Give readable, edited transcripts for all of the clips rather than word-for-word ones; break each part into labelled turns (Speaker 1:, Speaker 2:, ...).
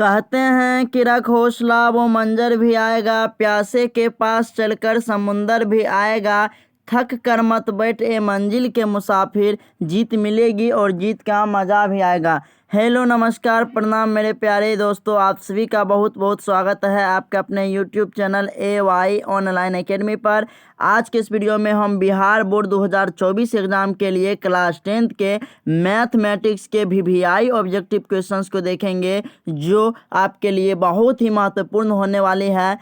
Speaker 1: कहते हैं कि रख हौसला वो मंजर भी आएगा, प्यासे के पास चलकर समुंदर भी आएगा। थक कर मत बैठ ए मंजिल के मुसाफिर, जीत मिलेगी और जीत का मज़ा भी आएगा। हेलो नमस्कार प्रणाम मेरे प्यारे दोस्तों, आप सभी का बहुत बहुत स्वागत है आपके अपने YouTube channel AY online academy पर। आज के इस वीडियो में हम बिहार बोर्ड 2024 एग्ज़ाम के लिए क्लास 10th के मैथमेटिक्स के VVI ऑब्जेक्टिव क्वेश्चंस को देखेंगे, जो आपके लिए बहुत ही महत्वपूर्ण होने वाली है।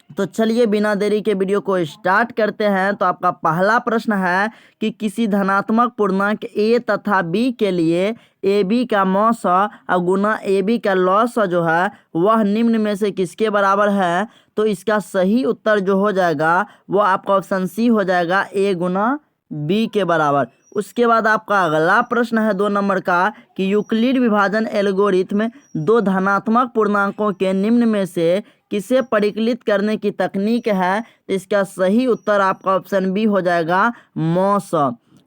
Speaker 1: तो चलिए बिना देरी के वीडियो को स्टार्ट करते हैं। तो आपका पहला प्रश्न है कि किसी धनात्मक पूर्णांक a तथा b के लिए ab का मौसा और गुना ab का लॉसा जो है वह निम्न में से किसके बराबर है। तो इसका सही उत्तर जो हो जाएगा वो आपका ऑप्शन सी हो जाएगा, a गुना b के बराबर। उसके बाद आपका अगला प्रश्न है 2 नंबर का कि यूक्लिड विभाजन एल्गोरिथ्म दो धनात्मक पूर्णांकों के निम्न में से किसे परिकलित करने की तकनीक है। तो इसका सही उत्तर आपका ऑप्शन बी हो जाएगा, मॉस।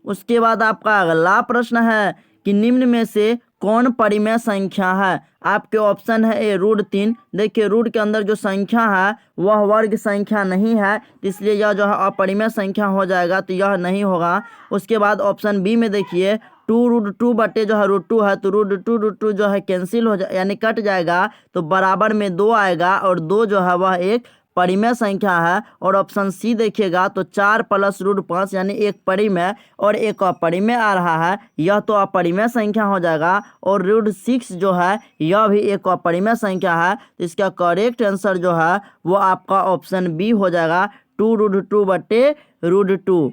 Speaker 1: उसके बाद आपका अगला प्रश्न है कि निम्न में से कौन परिमेय संख्या है। आपके ऑप्शन है ए √3। देखिए रूट के अंदर जो संख्या है वह वर्ग संख्या नहीं है, इसलिए यह जो है अपरिमेय संख्या हो जाएगा, तो यह नहीं होगा। उसके बाद ऑप्शन बी में देखिए 2√2 बटे जो है √2 है, तो √2 जो है कैंसिल हो जाए यानी कट जाएगा, तो बराबर में 2 आएगा और 2 जो है वह एक परिमेय संख्या है। और ऑप्शन सी देखिएगा तो 4 + √5 यानी एक परिमेय और एक अपरिमेय आ रहा है, यह तो अपरिमेय संख्या हो जाएगा। और √6 जो है यह भी एक अपरिमेय संख्या है, तो इसका करेक्ट आंसर जो है वो आपका ऑप्शन बी हो जाएगा, 2√2 बटे √2,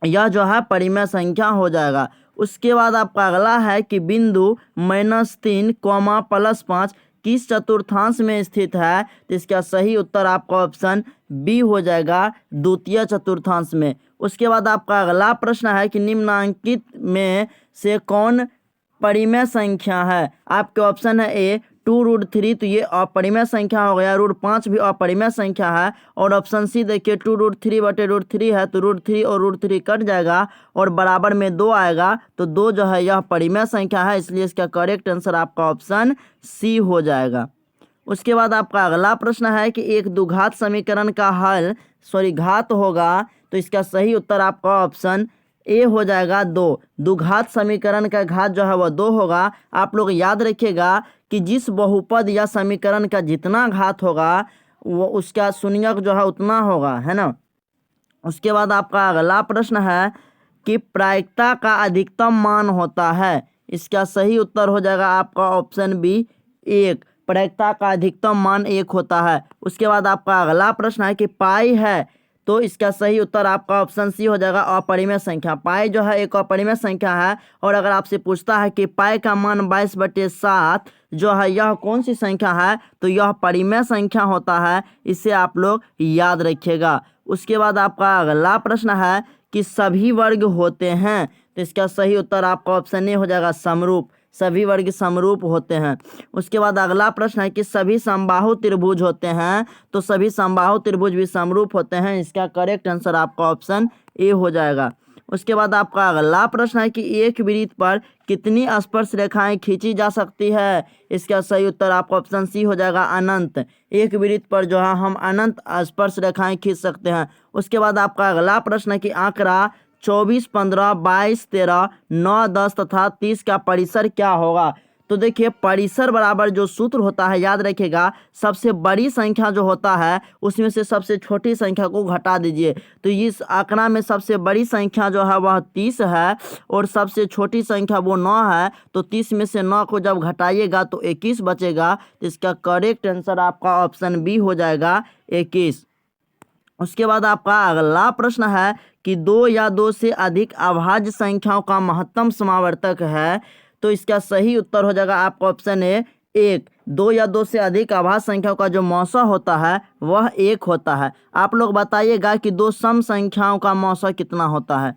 Speaker 1: यह जो है परिमेय संख्या हो जाएगा। उसके बाद आपका अगला है कि बिंदु -3, +5 किस चतुर्थांश में स्थित है। तो इसका सही उत्तर आपका ऑप्शन बी हो जाएगा, द्वितीय चतुर्थांश में। उसके बाद आपका अगला प्रश्न है कि निम्नांकित में से कौन परिमेय संख्या है। आपके ऑप्शन है ए 2√3, तो ये अपरिमेय संख्या हो गया, √5 भी अपरिमेय संख्या है। और ऑप्शन सी देखिए 2√3 बटे √3 है, तो √3 और √3 कट जाएगा और बराबर में 2 आएगा, तो 2 जो है यह परिमेय संख्या है, इसलिए इसका करेक्ट आंसर आपका ऑप्शन सी हो जाएगा। उसके बाद आपका अगला प्रश्न है कि एक द्विघात समीकरण का हल घात होगा। तो इसका सही उत्तर आपका ऑप्शन ए हो जाएगा, 2। द्विघात समीकरण का घात जो है वह 2 होगा। आप लोग याद रखिएगा कि जिस बहुपद या समीकरण का जितना घात होगा वो उसका शून्यक जो है उतना होगा, है ना। उसके बाद आपका अगला प्रश्न है कि प्रायिकता का अधिकतम मान होता है। इसका सही उत्तर हो जाएगा आपका ऑप्शन बी, 1। प्रायिकता का अधिकतम मान 1 होता है। उसके बाद आपका अगला प्रश्न है कि पाई है, तो इसका सही उत्तर आपका ऑप्शन सी हो जाएगा, अपरिमेय संख्या। पाई जो है एक अपरिमेय संख्या है। और अगर आपसे पूछता है कि पाई का मान 22/7 जो है यह कौन सी संख्या है, तो यह परिमेय संख्या होता है, इसे आप लोग याद रखिएगा। उसके बाद आपका अगला प्रश्न है कि सभी वर्ग होते हैं। तो इसका सही उत्तर आपका ऑप्शन ए हो जाएगा, समरूप। सभी वर्ग समरूप होते हैं। उसके बाद अगला प्रश्न है कि सभी समबाहु त्रिभुज होते हैं। तो सभी समबाहु त्रिभुज भी समरूप होते हैं, इसका करेक्ट आंसर आपका ऑप्शन ए हो जाएगा। उसके बाद आपका अगला प्रश्न है कि एक वृत्त पर कितनी स्पर्श रेखाएं खींची जा सकती है। इसका सही उत्तर आपका ऑप्शन सी हो जाएगा, अनंत। एक वृत्त पर जो है हम अनंत स्पर्श रेखाएं खींच सकते हैं। उसके बाद आपका अगला प्रश्न है कि आंकड़ा 24, 15, 22, 13, 9, 10 तथा 30 का परिसर क्या होगा। तो देखिए परिसर बराबर जो सूत्र होता है याद रखिएगा, सबसे बड़ी संख्या जो होता है उसमें से सबसे छोटी संख्या को घटा दीजिए। तो इस आंकड़ा में सबसे बड़ी संख्या जो है वह 30 है और सबसे छोटी संख्या वो 9 है। तो 30 में से 9 को जब घटाइएगा तो 21 बचेगा। तो इसका करेक्ट आंसर आपका ऑप्शन बी हो जाएगा, 21। उसके बाद आपका अगला प्रश्न है कि 2 या 2 से अधिक अभाज्य संख्याओं का महत्तम समावर्तक है। तो इसका सही उत्तर हो जाएगा आपका ऑप्शन ए, 1। 2 या 2 से अधिक अभाज्य संख्याओं का जो मौसा होता है वह 1 होता है। आप लोग बताइएगा कि 2 सम संख्याओं का मौसा कितना होता है।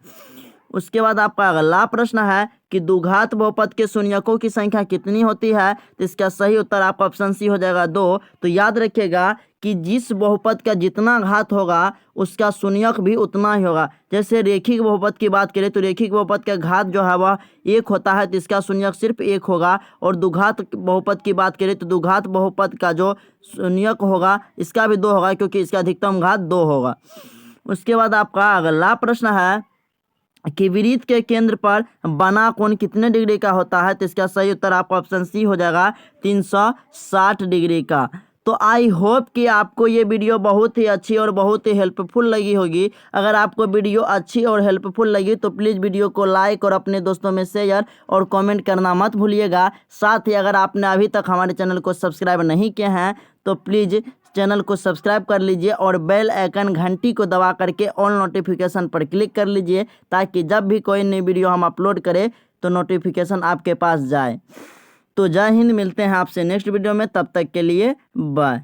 Speaker 1: उसके बाद आपका अगला प्रश्न है कि द्विघात बहुपद के शून्यकों की संख्या कितनी होती है, तो इसका सही उत्तर आपका ऑप्शन सी हो जाएगा 2। तो याद रखिएगा कि जिस बहुपद का जितना घात होगा उसका शून्यक भी उतना ही होगा। जैसे रेखिक बहुपद की बात करें तो रेखिक बहुपद का घात जो है वह 1 होता है, तो इसका शून्यक सिर्फ 1 होगा। और द्विघात बहुपद की बात करें तो द्विघात बहुपद का जो शून्यक होगा इसका भी 2 होगा, क्योंकि इसका अधिकतम घात 2 होगा। उसके बाद आपका अगला प्रश्न है कि वृत्त के केंद्र पर बना कोण कितने डिग्री का होता है, तो इसका सही उत्तर आपका ऑप्शन सी हो जाएगा 360 डिग्री का। तो आई होप कि आपको ये वीडियो बहुत ही अच्छी और बहुत ही हेल्पफुल लगी होगी। अगर आपको वीडियो अच्छी और हेल्पफुल लगी तो प्लीज़ वीडियो को लाइक और अपने दोस्तों में शेयर और कमेंट करना मत भूलिएगा। साथ ही अगर आपने अभी तक हमारे चैनल को सब्सक्राइब नहीं किए हैं तो प्लीज़ चैनल को सब्सक्राइब कर लीजिए और बेल आइकन घंटी को दबा करके ऑल नोटिफिकेशन पर क्लिक कर लीजिए, ताकि जब भी कोई नई वीडियो हम अपलोड करें तो नोटिफिकेशन आपके पास जाए। तो जय हिंद, मिलते हैं आपसे नेक्स्ट वीडियो में, तब तक के लिए बाय।